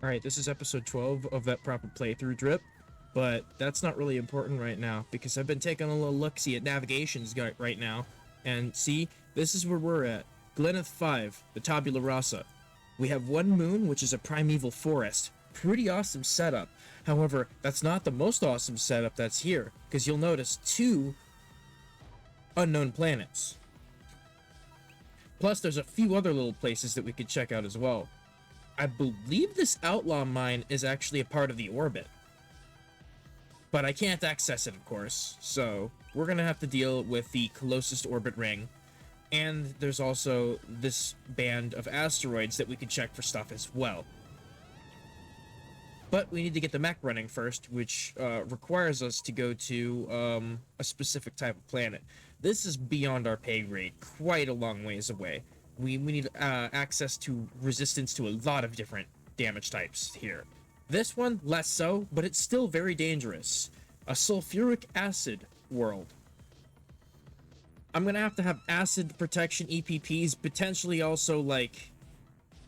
Alright, this is episode 12 of that proper playthrough drip, but that's not really important right now, because I've been taking a little look-see at navigations right now, and see, this is where we're at. Gleneth 5, the Tabula Rasa. We have one moon, which is a primeval forest. Pretty awesome setup. However, that's not the most awesome setup that's here, because you'll notice 2 unknown planets. Plus, there's a few other little places that we could check out as well. I believe this outlaw mine is actually a part of the orbit. But I can't access it, of course, so we're gonna have to deal with the closest orbit ring. And there's also this band of asteroids that we can check for stuff as well. But we need to get the mech running first, which requires us to go to a specific type of planet. This is beyond our pay grade, quite a long ways away. We need access to resistance to a lot of different damage types here. This one, less so, but it's still very dangerous. A sulfuric acid world. I'm gonna have to have acid protection EPPs, potentially also, like,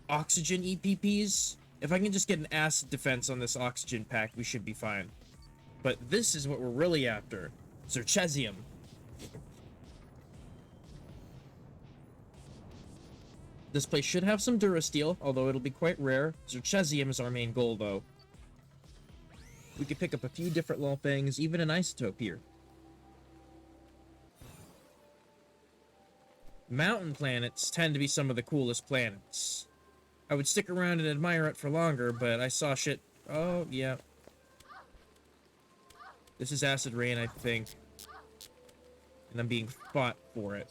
oxygen EPPs. If I can just get an acid defense on this oxygen pack, we should be fine. But this is what we're really after. Zerchesium. This place should have some Durasteel, although it'll be quite rare. Zerchesium is our main goal, though. We could pick up a few different little things, even an isotope here. Mountain planets tend to be some of the coolest planets. I would stick around and admire it for longer, but I saw shit... Oh, yeah. This is Acid Rain, I think. And I'm being fought for it.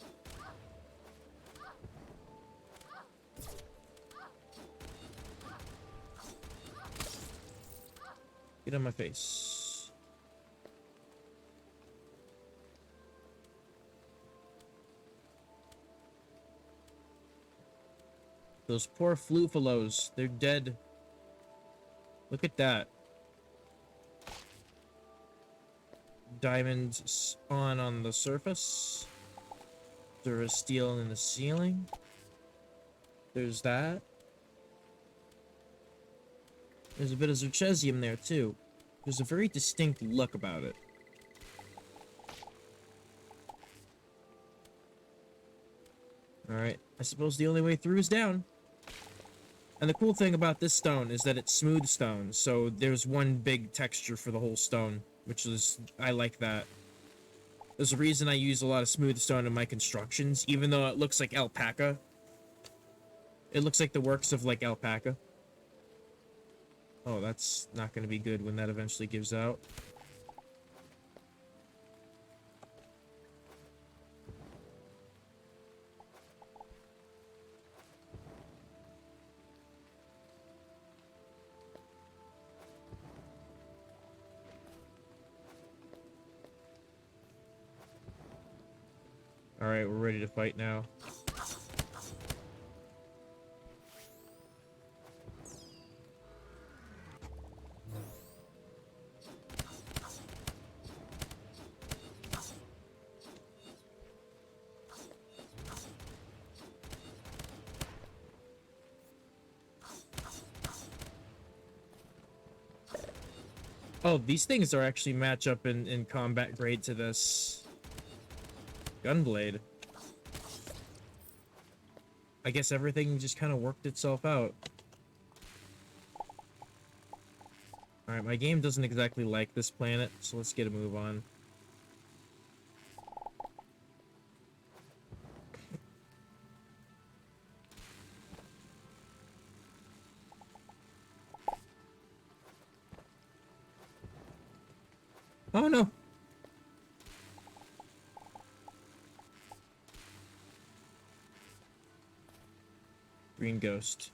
Get on my face. Those poor Flufalos, they're dead. Look at that. Diamond spawn on the surface. There's steel in the ceiling. There's that. There's a bit of Zerchesium there, too. There's a very distinct look about it. Alright, I suppose the only way through is down. And the cool thing about this stone is that it's smooth stone, so there's one big texture for the whole stone, which is... I like that. There's a reason I use a lot of smooth stone in my constructions, even though it looks like alpaca. It looks like the works of, like, alpaca. Oh, that's not going to be good when that eventually gives out. Alright, we're ready to fight now. Oh, these things are actually match up in combat grade to this Gunblade. I guess everything just kind of worked itself out. Alright, my game doesn't exactly like this planet, so let's get a move on. Oh no! Green Ghost.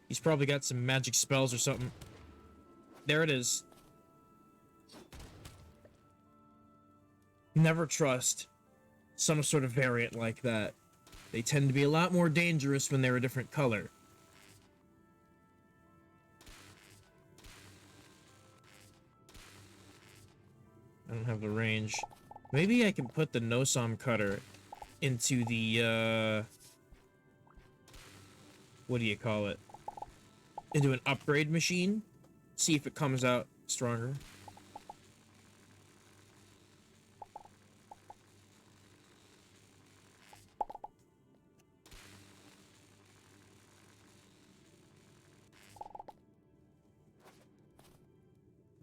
He's probably got some magic spells or something. There it is. Never trust some sort of variant like that. They tend to be a lot more dangerous when they're a different color. I don't have the range. Maybe I can put the Nosom cutter into the what do you call it, into an upgrade machine. See if it comes out stronger.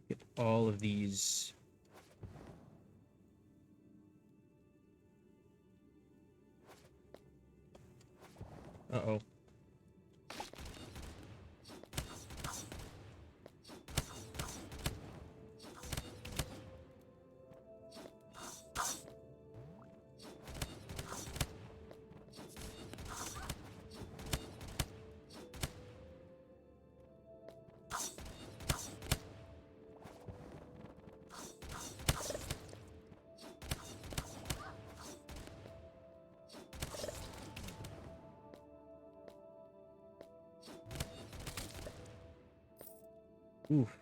Get all of these. Uh-oh. Oof.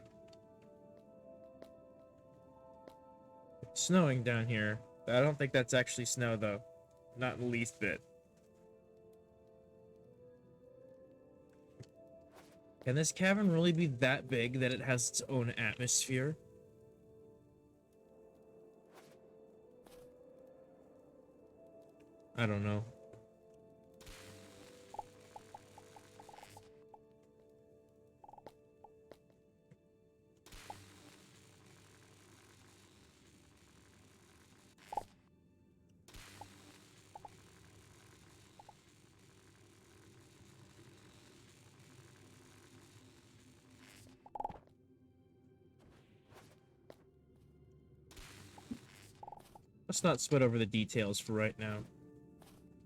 It's snowing down here. I don't think that's actually snow, though. Not in the least bit. Can this cavern really be that big that it has its own atmosphere? I don't know. Let's not sweat over the details for right now.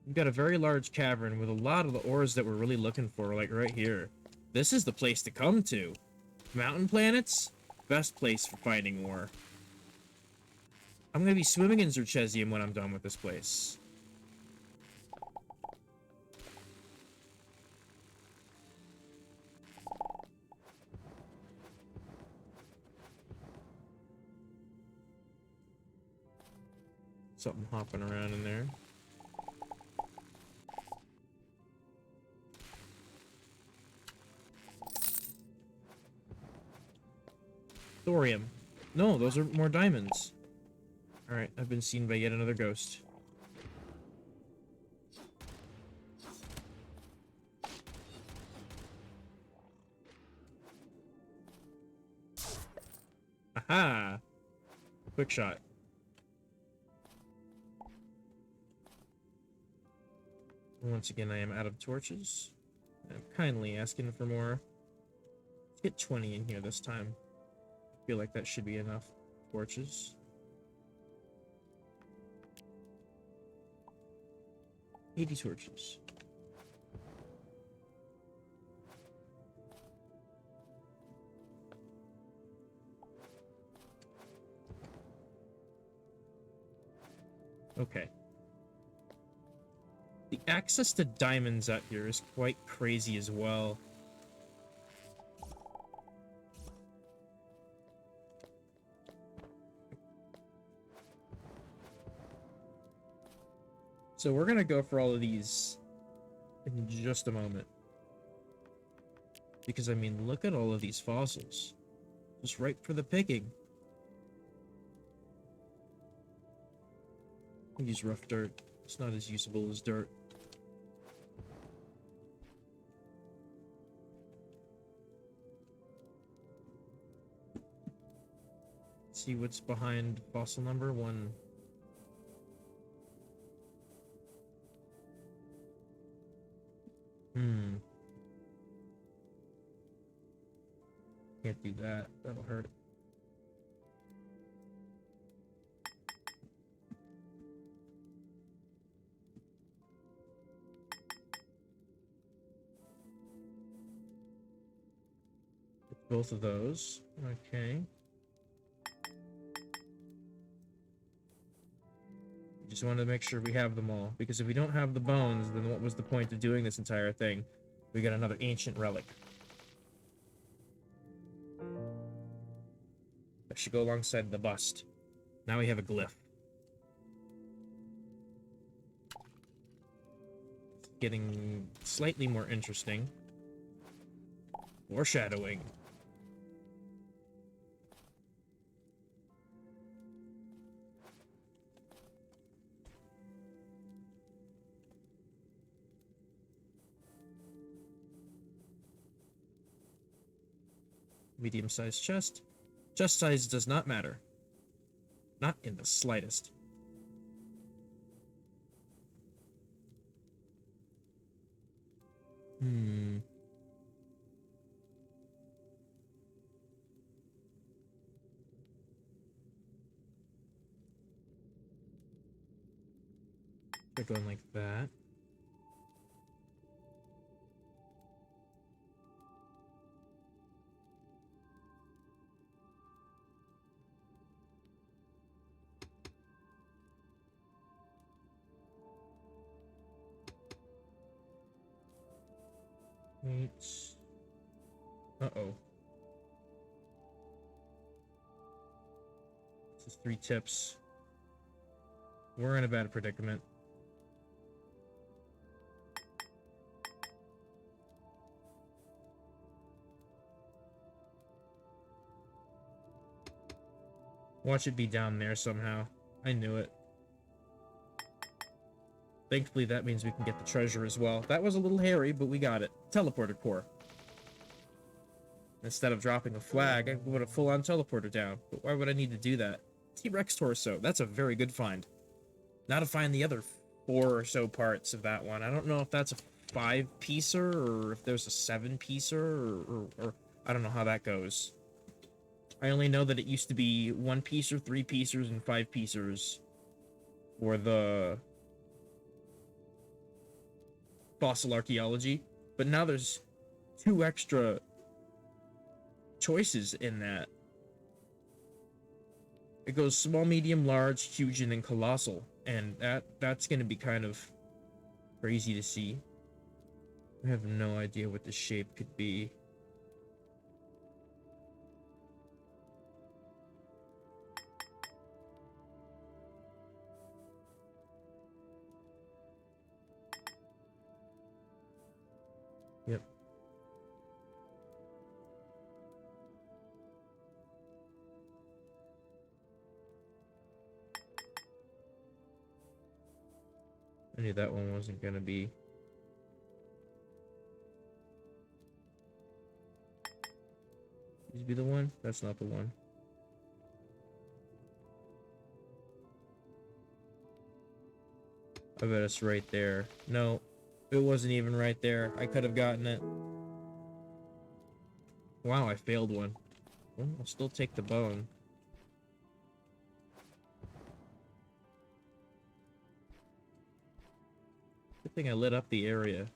We've got a very large cavern with a lot of the ores that we're really looking for, like right here. This is the place to come to. Mountain planets? Best place for finding ore. I'm gonna be swimming in zircesium when I'm done with this place. Something hopping around in there. Thorium. No, those are more diamonds. Alright, I've been seen by yet another ghost. Aha! Quick shot. Once again, I am out of torches. I'm kindly asking for more. Let's get 20 in here this time. I feel like that should be enough torches. 80 torches. Okay. The access to diamonds out here is quite crazy as well. So we're gonna go for all of these in just a moment. Because, I mean, look at all of these fossils. Just ripe for the picking. Use rough dirt. It's not as usable as dirt. Let's see what's behind fossil number 1. Can't do that. That'll hurt. Both of those. Okay. Just wanted to make sure we have them all. Because if we don't have the bones, then what was the point of doing this entire thing? We got another ancient relic. That should go alongside the bust. Now we have a glyph. getting slightly more interesting. Foreshadowing. Medium-sized chest. Chest size does not matter. Not in the slightest. Hmm. They're going like that. Wait. Uh-oh. This is 3 tips. We're in a bad predicament. Watch it be down there somehow. I knew it. Thankfully, that means we can get the treasure as well. That was a little hairy, but we got it. Teleporter core. Instead of dropping a flag, I put a full-on teleporter down. But why would I need to do that? T-Rex torso. That's a very good find. Now to find the other 4 or so parts of that one. I don't know if that's a 5-piecer or if there's a 7-piecer or I don't know how that goes. I only know that it used to be 1-piecer, 3-piecers, and 5-piecers for the fossil archaeology, but now there's 2 extra choices in that. It goes small, medium, large, huge, and then colossal, and that's going to be kind of crazy to see. I have no idea what the shape could be. Yep. I knew that one wasn't gonna be. This be the one? That's not the one. I bet it's right there. No, it wasn't even right there. I could have gotten it. Wow, I failed one. Well, I'll still take the bone. Good thing I lit up the area.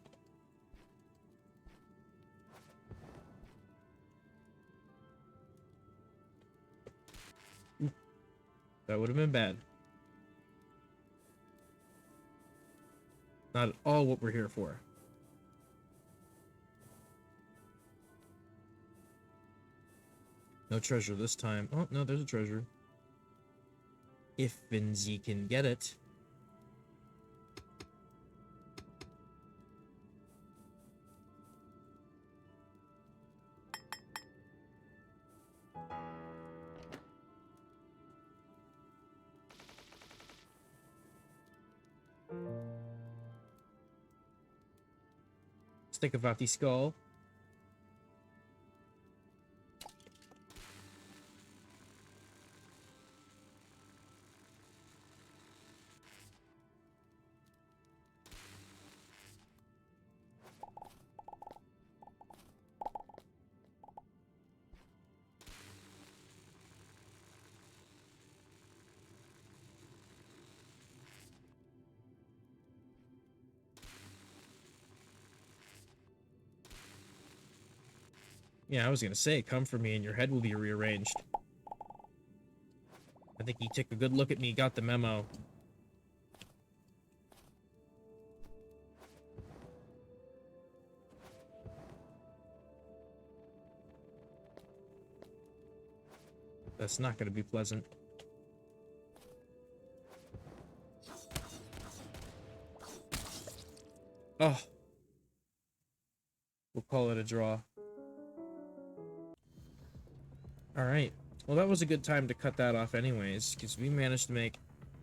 That would have been bad. Not at all what we're here for. No treasure this time. Oh, no, there's a treasure. If Vinzi can get it. Stick of the skull. Yeah, I was gonna say, come for me and your head will be rearranged. I think he took a good look at me, got the memo. That's not gonna be pleasant. Oh, we'll call it a draw. All right. Well, that was a good time to cut that off anyways, because we managed to make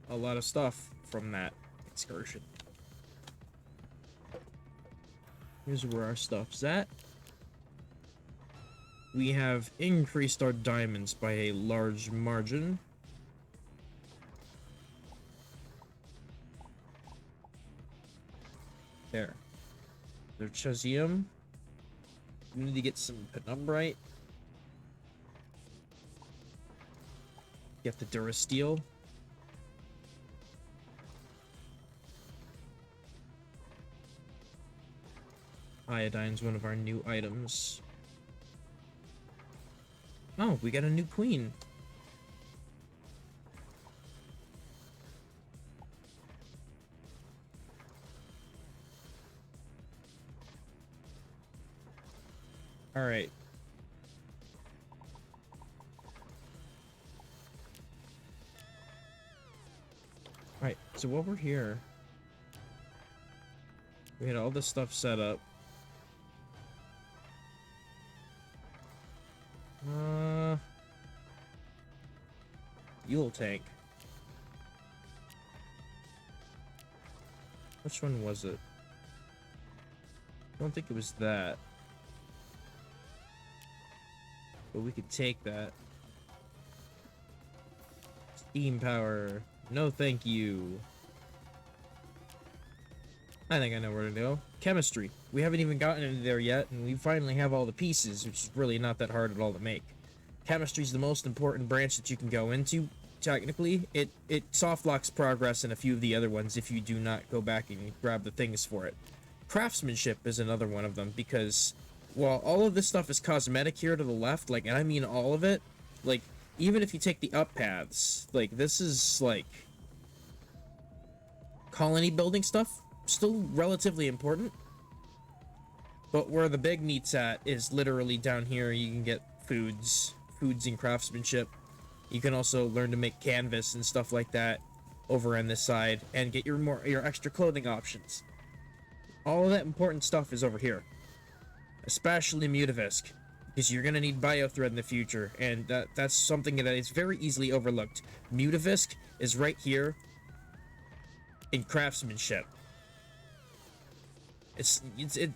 a lot of stuff from that excursion. Here's where our stuff's at. We have increased our diamonds by a large margin. There. There's chesium. We need to get some penumbrite. Get the durasteel. Iodine's one of our new items. Oh, we got a new queen. All right. All right, so while we're here, we had all this stuff set up. Fuel tank. Which one was it? I don't think it was that. But we could take that. Steam power. No thank you. I think I know where to go. Chemistry. We haven't even gotten into there yet, and we finally have all the pieces, which is really not that hard at all to make. Chemistry is the most important branch that you can go into. Technically, it soft locks progress in a few of the other ones if you do not go back and grab the things for it. Craftsmanship is another one of them, because while all of this stuff is cosmetic here to the left, like, and I mean all of it, like, even if you take the up paths, like, this is, like, colony building stuff, still relatively important. But where the big meat's at is literally down here. You can get foods and craftsmanship. You can also learn to make canvas and stuff like that over on this side, and get your extra clothing options. All of that important stuff is over here, especially Mutavisk, because you're gonna need biothread in the future, and that's something that is very easily overlooked. Mutavisk is right here in craftsmanship.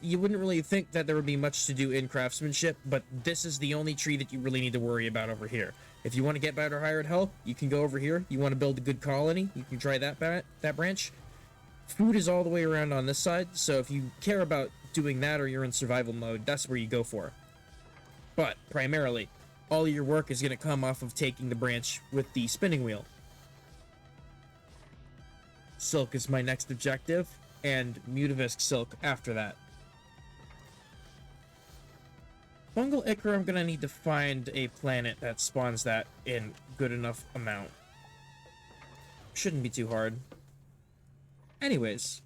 You wouldn't really think that there would be much to do in craftsmanship, but this is the only tree that you really need to worry about over here. If you want to get better hired help, you can go over here. You want to build a good colony, you can try that branch. Food is all the way around on this side, so if you care about doing that or you're in survival mode, that's where you go for. But primarily, all your work is going to come off of taking the branch with the spinning wheel. Silk is my next objective, and Mutavisk silk after that. Fungal ichor, I'm gonna need to find a planet that spawns that in good enough amount. Shouldn't be too hard. Anyways,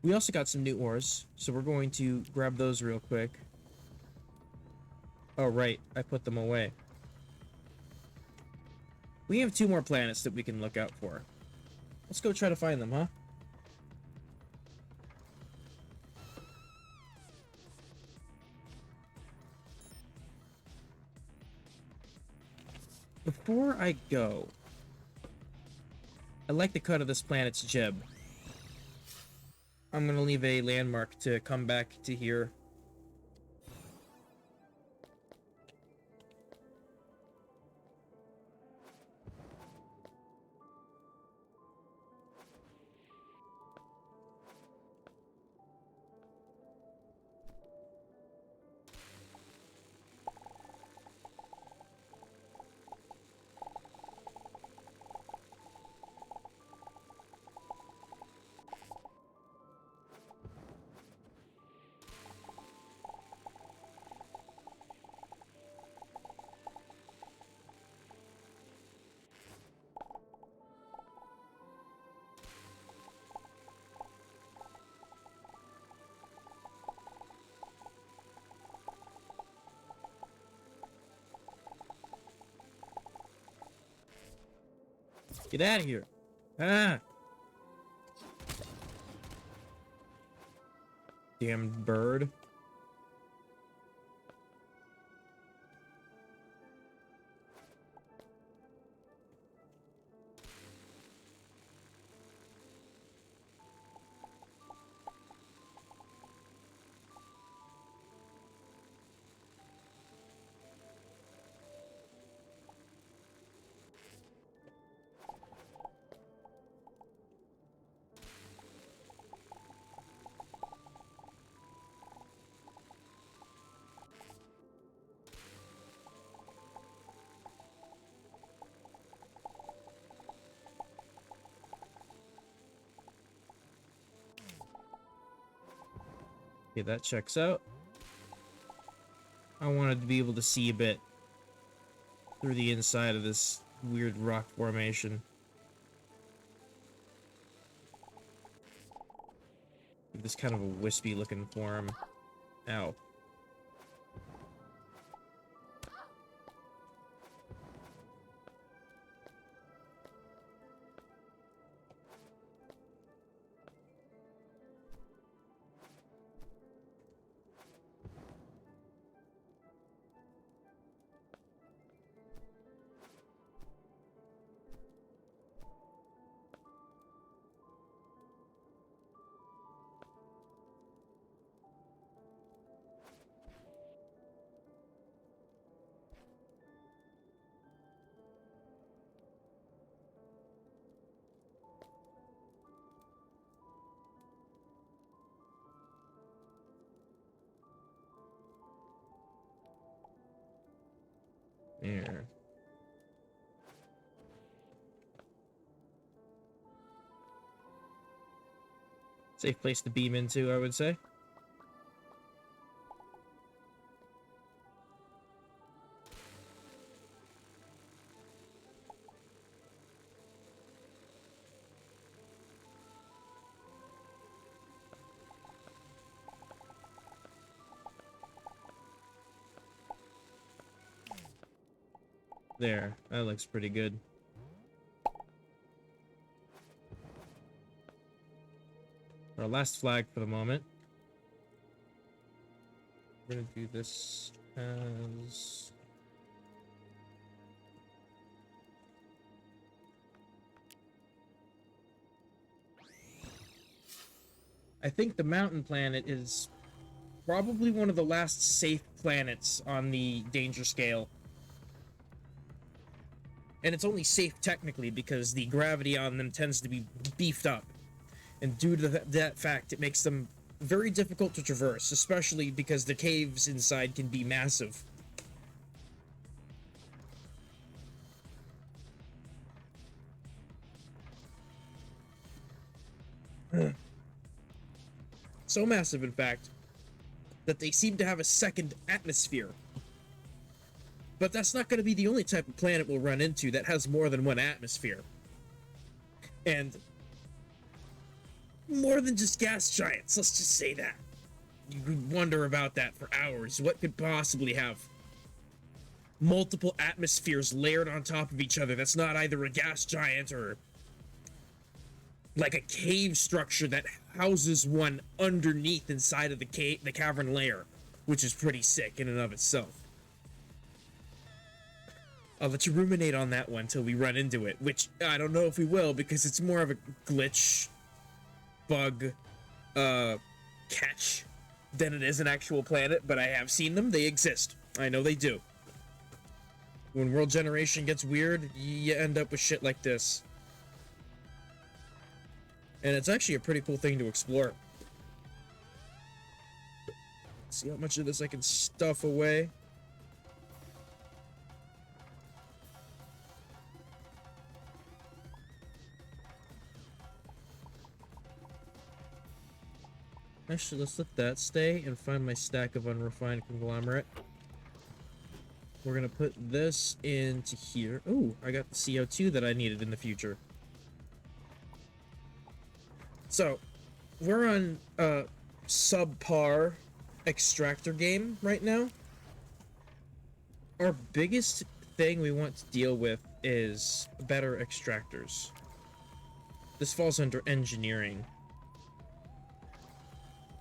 we also got some new ores, so we're going to grab those real quick. Oh right, I put them away. We have 2 more planets that we can look out for. Let's go try to find them, huh? Before I go, I like the cut of this planet's jib. I'm gonna leave a landmark to come back to here. Get out of here. Ah. Damned bird. Okay, that checks out. I wanted to be able to see a bit through the inside of this weird rock formation. This kind of a wispy looking form. Ow. There. Safe place to beam into, I would say. There, that looks pretty good. Our last flag for the moment. We're gonna do this as... I think the mountain planet is probably one of the last safe planets on the danger scale. And it's only safe technically because the gravity on them tends to be beefed up. And due to that fact, it makes them very difficult to traverse, especially because the caves inside can be massive. So massive, in fact, that they seem to have a second atmosphere. But that's not going to be the only type of planet we'll run into that has more than one atmosphere. And more than just gas giants, let's just say that. You could wonder about that for hours. What could possibly have multiple atmospheres layered on top of each other that's not either a gas giant or like a cave structure that houses one underneath inside of the cavern layer, which is pretty sick in and of itself. I'll let you ruminate on that one till we run into it, which I don't know if we will because it's more of a glitch, bug, catch than it is an actual planet, but I have seen them. They exist. I know they do. When world generation gets weird, you end up with shit like this. And it's actually a pretty cool thing to explore. Let's see how much of this I can stuff away. Actually, let's let that stay and find my stack of unrefined conglomerate. We're gonna put this into here. Oh, I got the CO2 that I needed in the future. So, we're on a subpar extractor game right now. Our biggest thing we want to deal with is better extractors. This falls under engineering.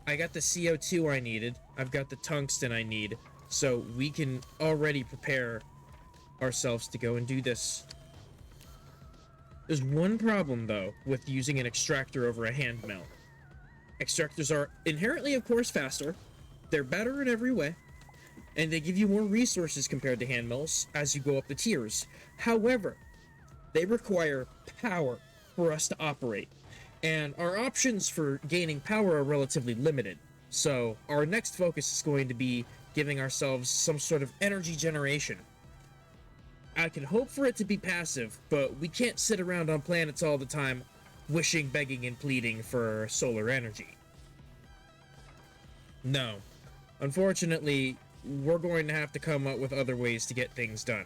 I got the CO2 I needed. I've got the tungsten I need. So we can already prepare ourselves to go and do this. There's one problem, though, with using an extractor over a hand mill. Extractors are inherently, of course, faster. They're better in every way. And they give you more resources compared to hand mills as you go up the tiers. However, they require power for us to operate. And our options for gaining power are relatively limited. So our next focus is going to be giving ourselves some sort of energy generation. I can hope for it to be passive, but we can't sit around on planets all the time wishing, begging, and pleading for solar energy. No. Unfortunately, we're going to have to come up with other ways to get things done.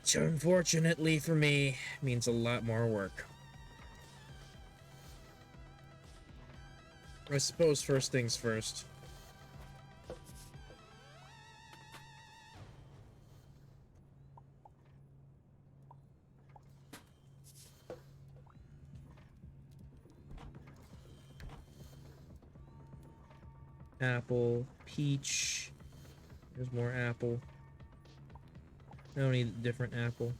Which, unfortunately for me, means a lot more work. I suppose first things first. Apple, peach. There's more apple. I don't need a different apple.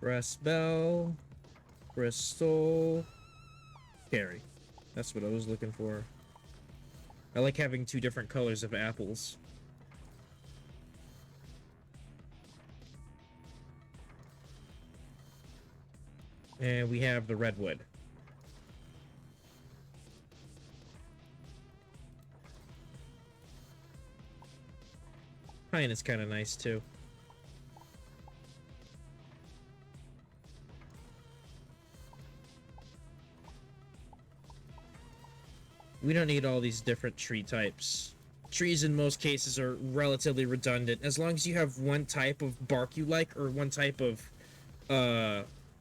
Brass bell. Crystal. Cherry. That's what I was looking for. I like having two different colors of apples. And we have the redwood. Pine is kind of nice too. We don't need all these different tree types. Trees in most cases are relatively redundant. As long as you have one type of bark you like, or one type of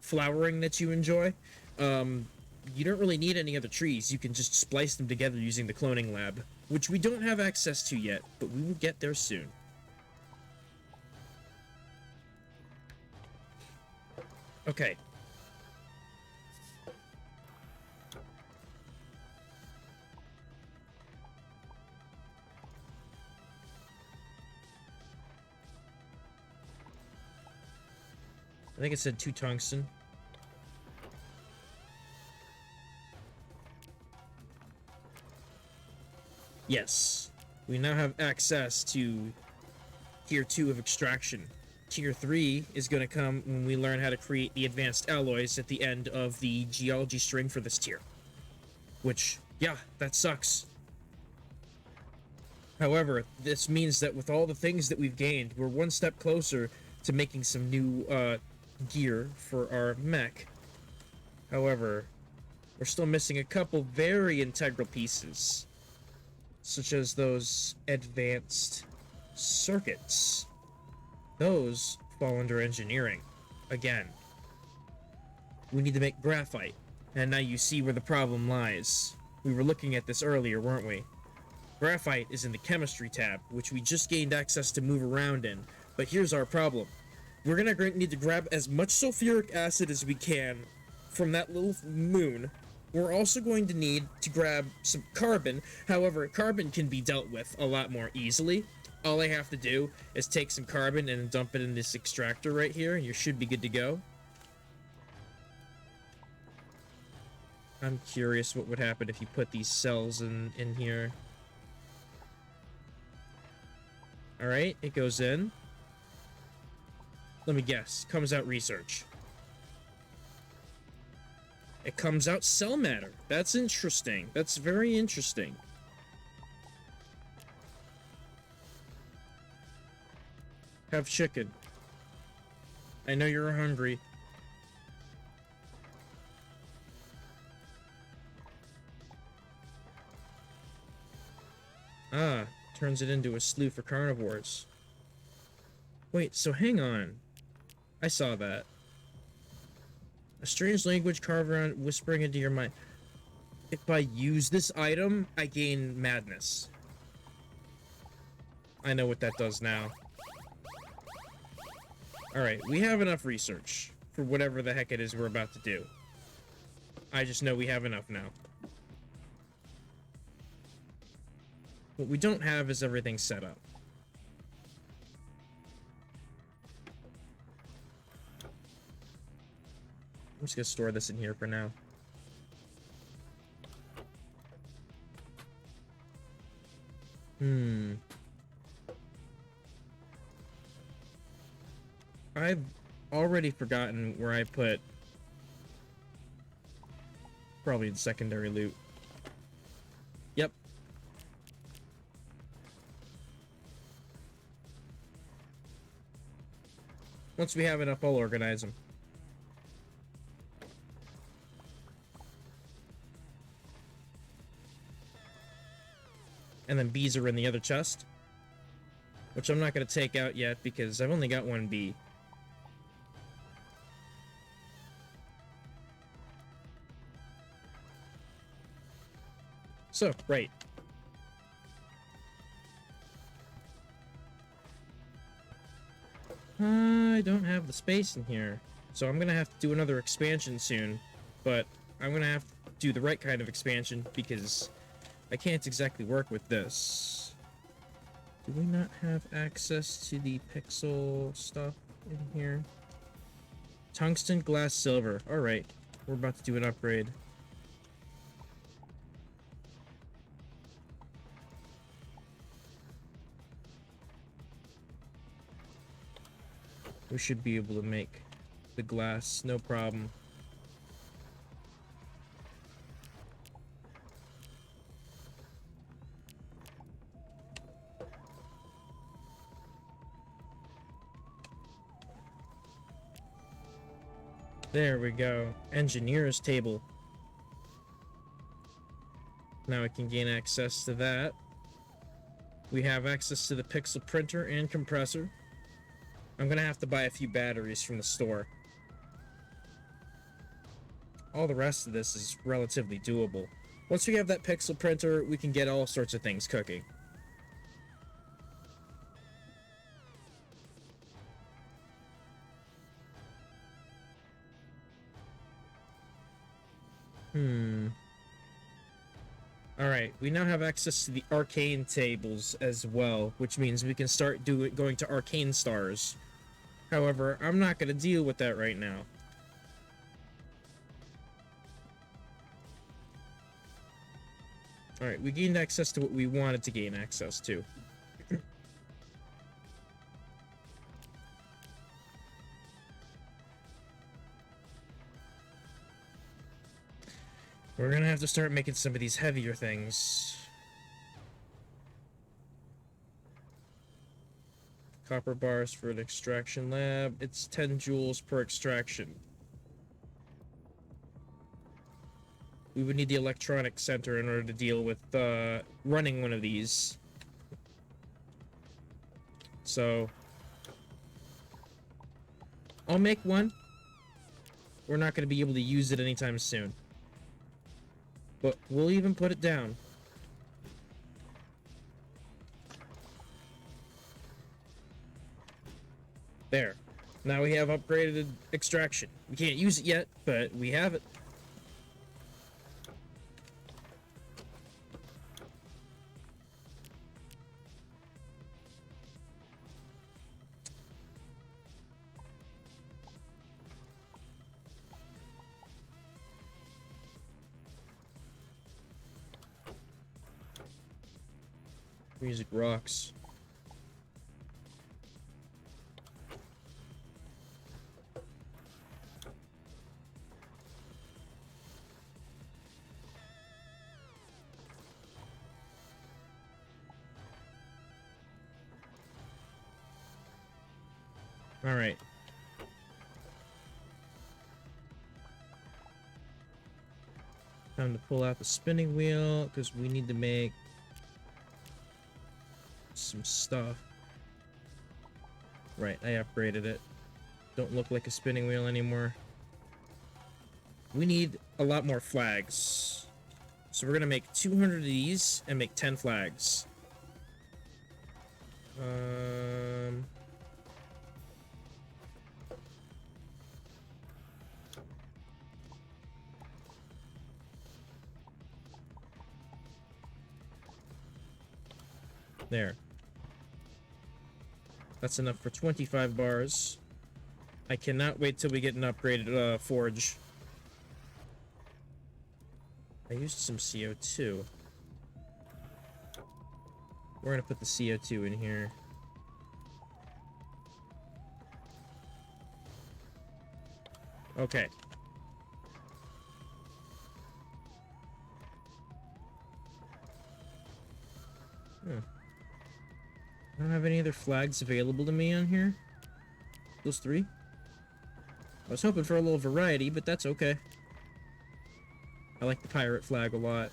flowering that you enjoy, you don't really need any other trees. You can just splice them together using the cloning lab, which we don't have access to yet, but we will get there soon. Okay. I think it said 2 tungsten. Yes. We now have access to Tier 2 of extraction. Tier 3 is going to come when we learn how to create the advanced alloys at the end of the geology string for this tier. Which, yeah, that sucks. However, this means that with all the things that we've gained, we're one step closer to making some new gear for our mech. However, we're still missing a couple very integral pieces, such as those advanced circuits. Those fall under engineering. Again, we need to make graphite, and now you see where the problem lies. We were looking at this earlier, weren't we? Graphite is in the chemistry tab, which we just gained access to move around in, but here's our problem. We're gonna need to grab as much sulfuric acid as we can from that little moon. We're also going to need to grab some carbon. However, carbon can be dealt with a lot more easily. All I have to do is take some carbon and dump it in this extractor right here, and you should be good to go. I'm curious what would happen if you put these cells in here. Alright, it goes in. Let me guess. Comes out research. It comes out cell matter. That's interesting. That's very interesting. Have chicken. I know you're hungry. Ah, turns it into a slew for carnivores. Wait, so hang on. I saw that. A strange language carved around, whispering into your mind. If I use this item, I gain madness. I know what that does now. Alright, we have enough research for whatever the heck it is we're about to do. I just know we have enough now. What we don't have is everything set up. I'm just gonna store this in here for now. I've already forgotten where I put probably the secondary loot. Yep. Once we have enough, I'll organize them. And then bees are in the other chest, which I'm not going to take out yet because I've only got one bee. So, right. I don't have the space in here, so I'm going to have to do another expansion soon, but I'm going to have to do the right kind of expansion because I can't exactly work with this. Do we not have access to the pixel stuff in here? Tungsten, glass, silver. Alright, we're about to do an upgrade. We should be able to make the glass, no problem. There we go. Engineer's table. Now we can gain access to that. We have access to the pixel printer and compressor. I'm gonna have to buy a few batteries from the store. All the rest of this is relatively doable. Once we have that pixel printer, we can get all sorts of things cooking. Alright, we now have access to the arcane tables as well, which means we can start going to arcane stars. However, I'm not going to deal with that right now. Alright, we gained access to what we wanted to gain access to. We're gonna have to start making some of these heavier things. Copper bars for an extraction lab. It's 10 joules per extraction. We would need the electronic center in order to deal with running one of these. So I'll make one. We're not going to be able to use it anytime soon, but we'll even put it down. There. Now we have upgraded extraction. We can't use it yet, but we have it. Music rocks. All right. Time to pull out the spinning wheel because we need to make some stuff. Right, I upgraded it. Don't look like a spinning wheel anymore. We need a lot more flags. So we're gonna make 200 of these and make 10 flags. There. That's enough for 25 bars. I cannot wait till we get an upgraded forge. I used some CO2. We're gonna put the CO2 in here. Okay. I don't have any other flags available to me on here. Those three? I was hoping for a little variety, but that's okay. I like the pirate flag a lot.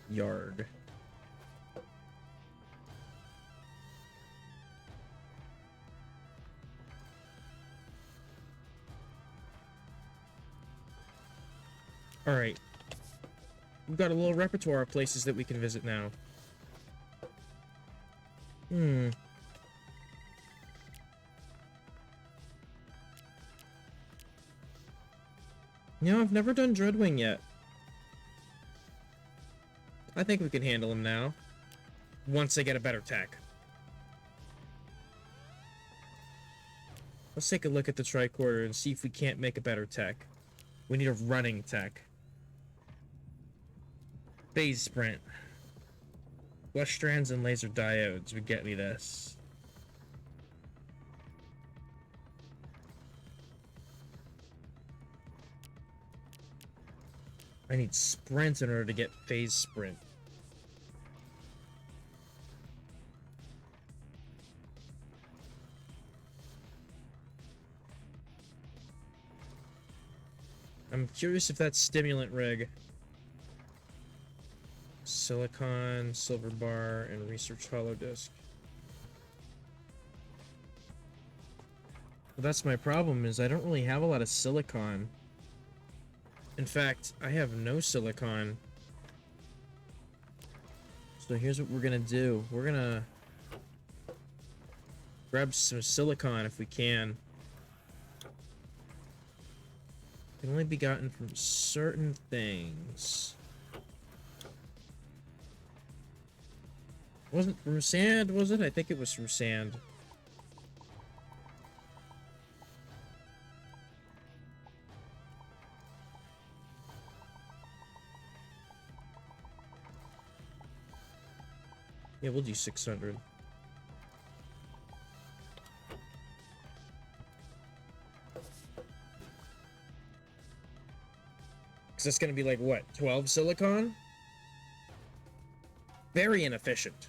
Yard. Alright. We've got a little repertoire of places that we can visit now. You know, I've never done Dreadwing yet. I think we can handle him now. Once I get a better tech. Let's take a look at the tricorder and see if we can't make a better tech. We need a running tech. Phase sprint. Flesh strands and laser diodes would get me this. I need sprint in order to get phase sprint. I'm curious if that's stimulant rig. Silicon, silver bar, and research hollow disk. Well, that's my problem, is I don't really have a lot of silicon. In fact, I have no silicon. So here's what we're gonna do. We're gonna grab some silicon if we can. It can only be gotten from certain things. Wasn't from sand, was it? I think it was from sand. Yeah, we'll do 600. Because that's going to be like, what, 12 silicon? Very inefficient.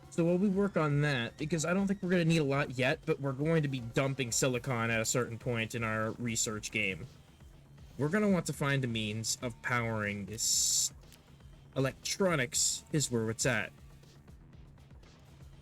So while we work on that, because I don't think we're going to need a lot yet, but we're going to be dumping silicon at a certain point in our research game. We're going to want to find a means of powering this. Electronics is where it's at.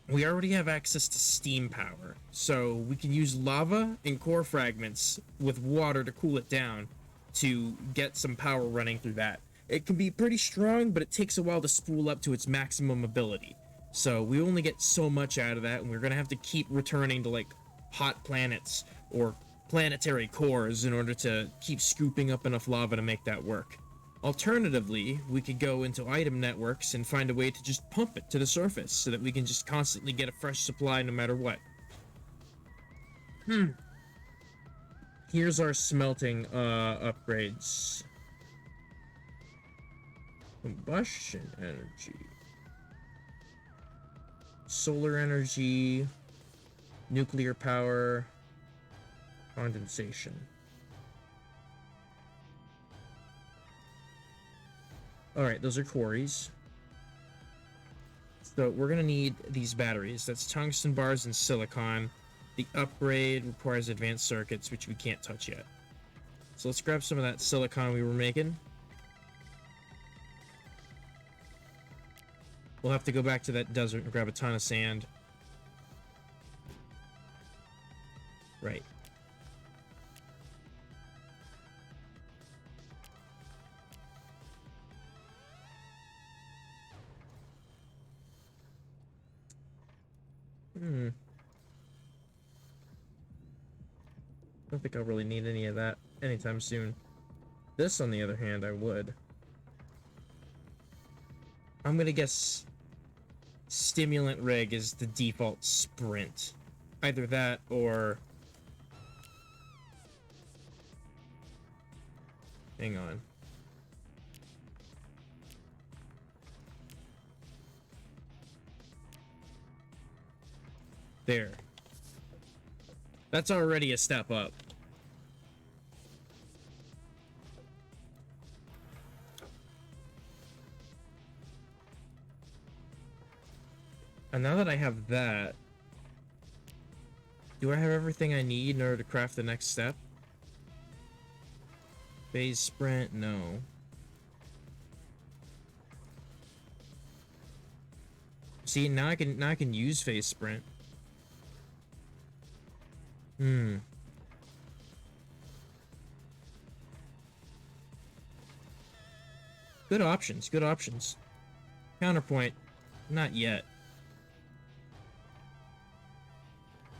We already have access to steam power, so we can use lava and core fragments with water to cool it down to get some power running through that. It can be pretty strong, but it takes a while to spool up to its maximum ability. So we only get so much out of that, and we're going to have to keep returning to, like, hot planets or planetary cores in order to keep scooping up enough lava to make that work. Alternatively, we could go into item networks and find a way to just pump it to the surface so that we can just constantly get a fresh supply no matter what. Here's our smelting upgrades. Combustion energy. Solar energy. Nuclear power. Condensation. Alright, those are quarries. So we're gonna need these batteries. That's tungsten bars and silicon. The upgrade requires advanced circuits, which we can't touch yet. So let's grab some of that silicon we were making. We'll have to go back to that desert and grab a ton of sand. Right. don't think I'll really need any of that anytime soon. This, on the other hand, I would. I'm gonna guess stimulant rig is the default sprint. Either that or... Hang on. There. That's already a step up. And now that I have that, do I have everything I need in order to craft the next step? Phase sprint, no. See, now I can use phase sprint. Good options, good options. Counterpoint, not yet.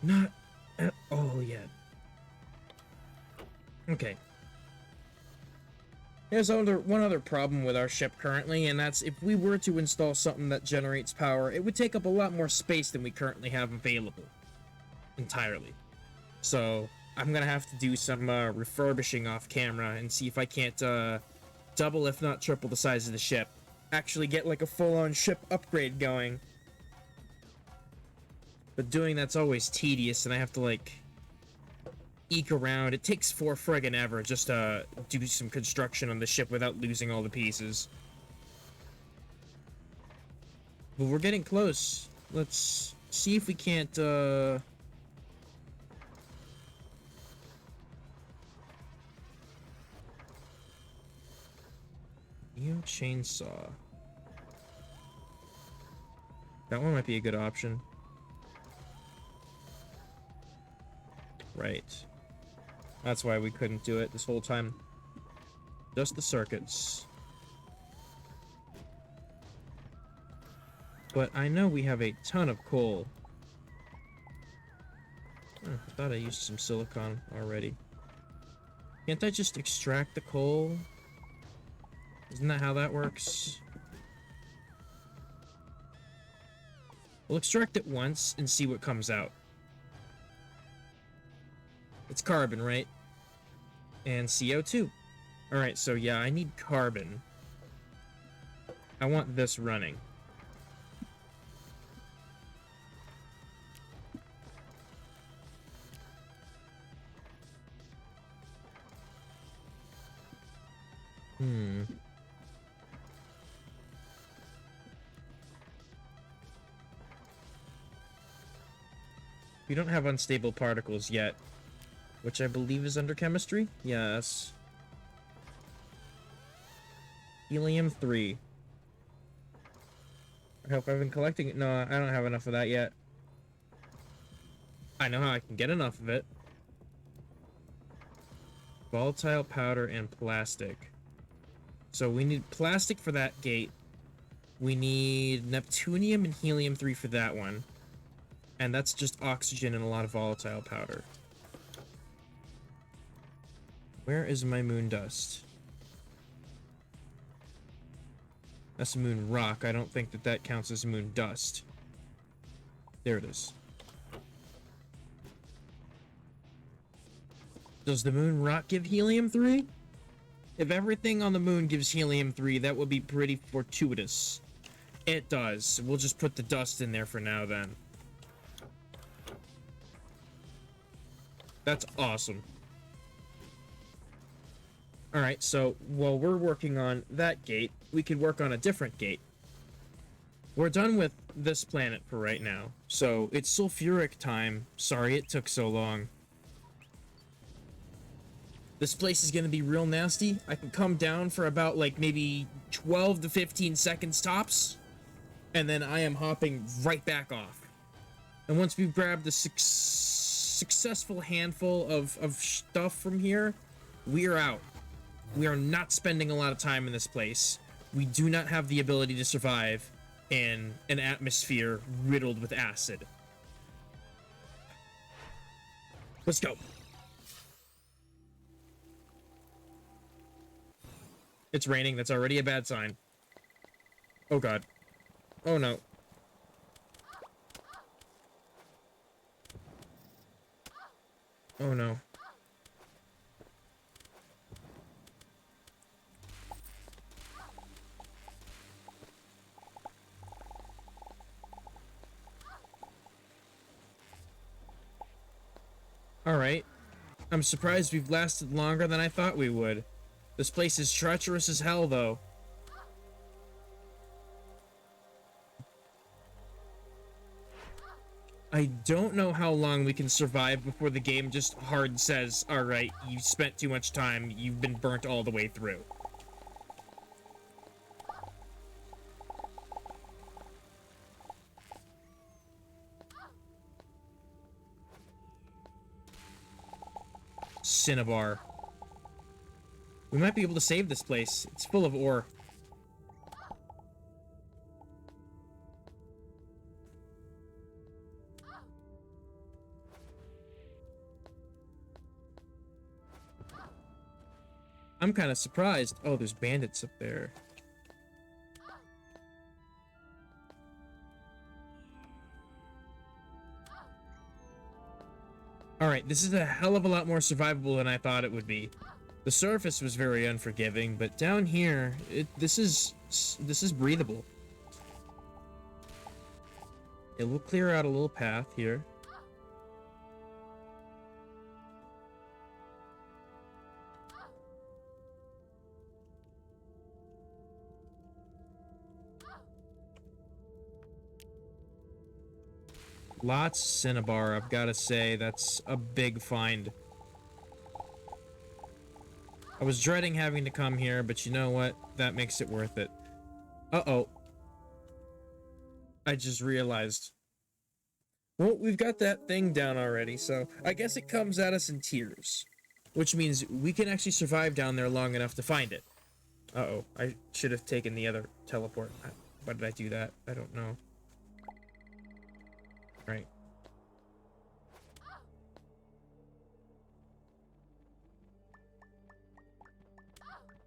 Not at all yet. Okay. There's one other problem with our ship currently, and that's if we were to install something that generates power, it would take up a lot more space than we currently have available. Entirely. So, I'm gonna have to do some refurbishing off camera and see if I can't double, if not triple the size of the ship. Actually get like a full-on ship upgrade going. But doing that's always tedious, and I have to like eke around. It takes for friggin' ever just to do some construction on the ship without losing all the pieces. But we're getting close. Let's see if we can't Neo chainsaw. That one might be a good option. Right. That's why we couldn't do it this whole time. Just the circuits. But I know we have a ton of coal. I thought I used some silicon already. Can't I just extract the coal? Isn't that how that works? We'll extract it once and see what comes out. It's carbon, right? And CO2. Alright, so yeah, I need carbon. I want this running. We don't have unstable particles yet, which I believe is under chemistry? Yes. Helium-3. I hope I've been collecting it. No, I don't have enough of that yet. I know how I can get enough of it. Volatile powder and plastic. So we need plastic for that gate. We need neptunium and helium-3 for that one. And that's just oxygen and a lot of volatile powder. Where is my moon dust? That's moon rock. I don't think that that counts as moon dust. There it is. Does the moon rock give helium-3? If everything on the moon gives helium-3, that would be pretty fortuitous. It does. We'll just put the dust in there for now then. That's awesome. Alright, so while we're working on that gate, we could work on a different gate. We're done with this planet for right now, so it's sulfuric time. Sorry it took so long. This place is gonna be real nasty. I can come down for about like maybe 12 to 15 seconds tops, and then I am hopping right back off. And once we've grabbed the successful handful of stuff from here, we are out. We are not spending a lot of time in this place. We do not have the ability to survive in an atmosphere riddled with acid. Let's go. It's raining. That's already a bad sign. Oh god. Oh no. Oh no. Alright. I'm surprised we've lasted longer than I thought we would. This place is treacherous as hell, though. I don't know how long we can survive before the game just hard says, alright, you spent too much time, you've been burnt all the way through. Cinnabar. We might be able to save this place. It's full of ore. I'm kind of surprised. Oh, there's bandits up there. Alright, this is a hell of a lot more survivable than I thought it would be. The surface was very unforgiving, but down here, this is breathable. It will clear out a little path here. Lots of cinnabar, I've got to say. That's a big find. I was dreading having to come here, but you know what? That makes it worth it. Uh-oh. I just realized. Well, we've got that thing down already, so I guess it comes at us in tiers. Which means we can actually survive down there long enough to find it. Uh-oh. I should have taken the other teleport. Why did I do that? I don't know. Right.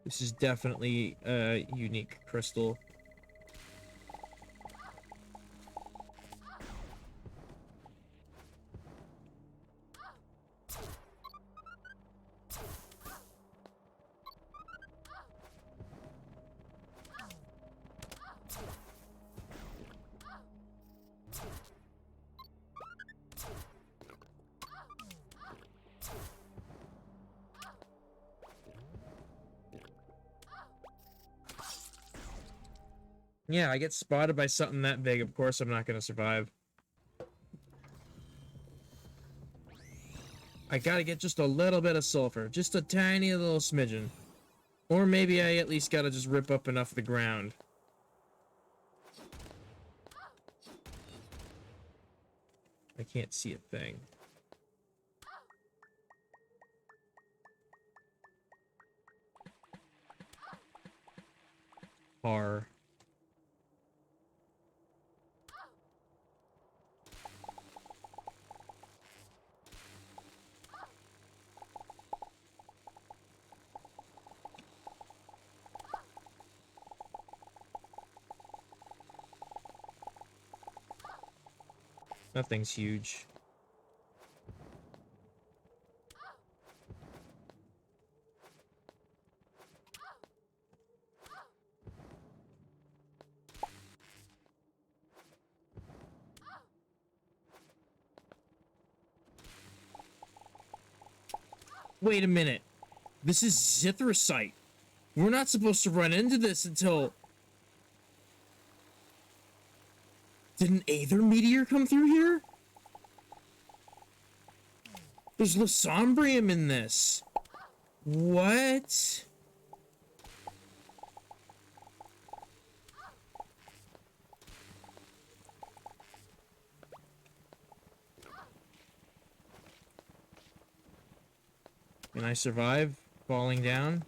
This is definitely a unique crystal. Yeah, I get spotted by something that big. Of course I'm not going to survive. I gotta get just a little bit of sulfur. Just a tiny little smidgen. Or maybe I at least gotta just rip up enough of the ground. I can't see a thing. R. Nothing's huge. Wait a minute. This is Zithrosite. We're not supposed to run into this until... Did an Aether meteor come through here? There's Lysombrium in this. What? Can I survive falling down?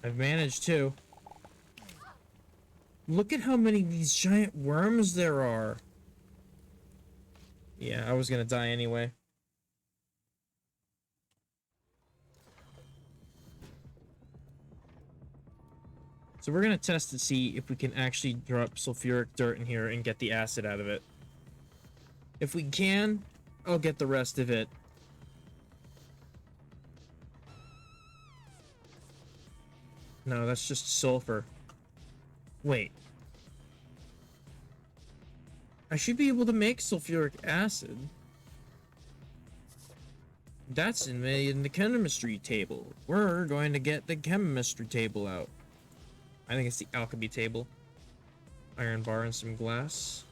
I've managed to. Look at how many of these giant worms there are. Yeah, I was gonna die anyway. So we're gonna test to see if we can actually drop sulfuric dirt in here and get the acid out of it. If we can, I'll get the rest of it. No, that's just sulfur. Wait. I should be able to make sulfuric acid. That's in the chemistry table. We're going to get the chemistry table out. I think it's the alchemy table. Iron bar and some glass.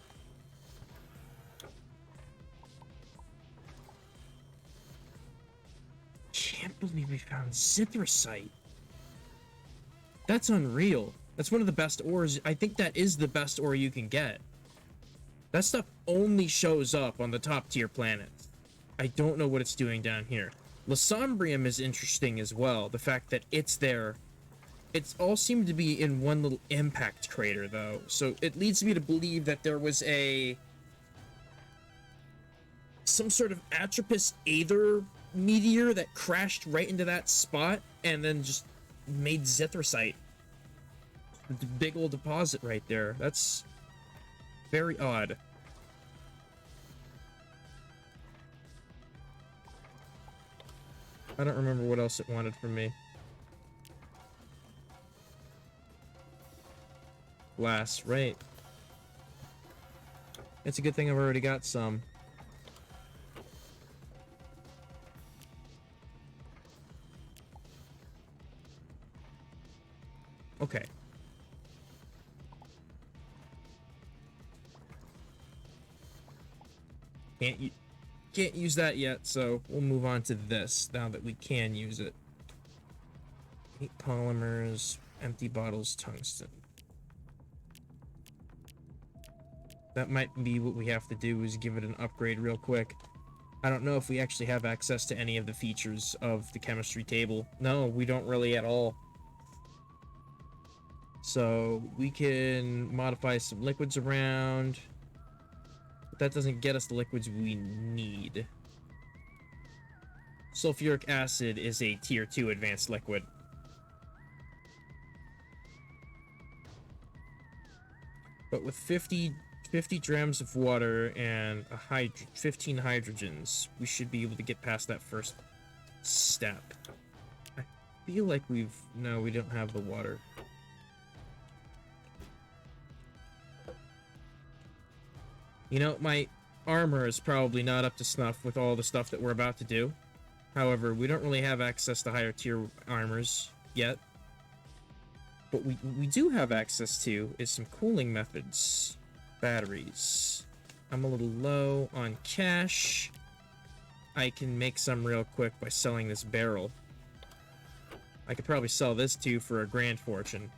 Can't believe we found zithracite. That's unreal. That's one of the best ores. I think that is the best ore you can get. That stuff only shows up on the top tier planets. I don't know what it's doing down here. Lasombrium is interesting as well. The fact that it's there. It's all seemed to be in one little impact crater, though. So it leads me to believe that there was some sort of Atropus Aether meteor that crashed right into that spot and then just made zithracite. The big old deposit right there. That's very odd. I don't remember what else it wanted from me. Glass, right. It's a good thing I've already got some. Okay. Can't use that yet, so we'll move on to this now that we can use it. 8 polymers, empty bottles, tungsten. That might be what we have to do, is give it an upgrade real quick. I don't know if we actually have access to any of the features of the chemistry table. No, we don't really at all. So we can modify some liquids around. But that doesn't get us the liquids we need. Sulfuric acid is a tier 2 advanced liquid. But with 50 grams of water and 15 hydrogens, we should be able to get past that first step. I feel like no, we don't have the water. You know, my armor is probably not up to snuff with all the stuff that we're about to do. However, we don't really have access to higher tier armors yet. What we do have access to is some cooling methods. Batteries. I'm a little low on cash. I can make some real quick by selling this barrel. I could probably sell this too for a grand fortune.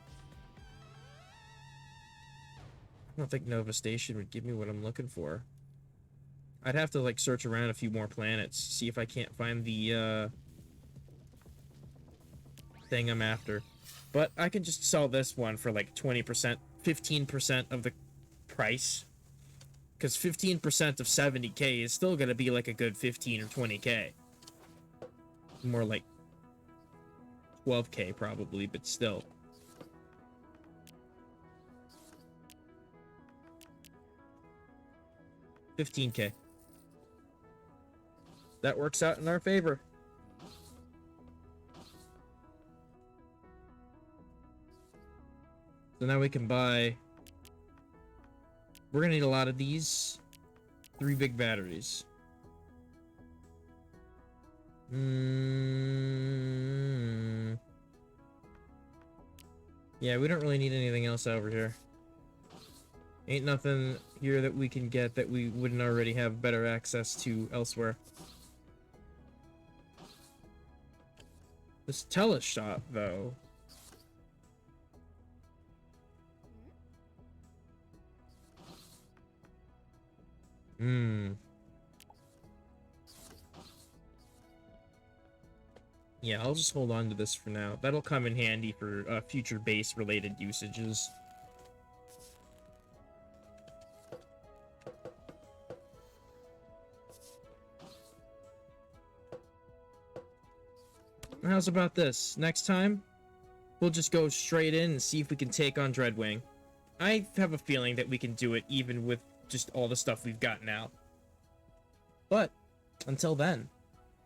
I don't think Nova Station would give me what I'm looking for. I'd have to like search around a few more planets, see if I can't find the thing I'm after. But I can just sell this one for like 20%, 15% of the price. Because 15% of 70k is still going to be like a good 15 or 20k. More like 12k probably, but still. $15k. That works out in our favor. So now we can buy... We're gonna need a lot of these. 3 big batteries. Yeah, we don't really need anything else over here. Ain't nothing here that we can get that we wouldn't already have better access to elsewhere. This teleshop, though. Yeah, I'll just hold on to this for now. That'll come in handy for future base-related usages. how's about this? Next time, we'll just go straight in and see if we can take on Dreadwing. I have a feeling that we can do it even with just all the stuff we've got now. But, until then,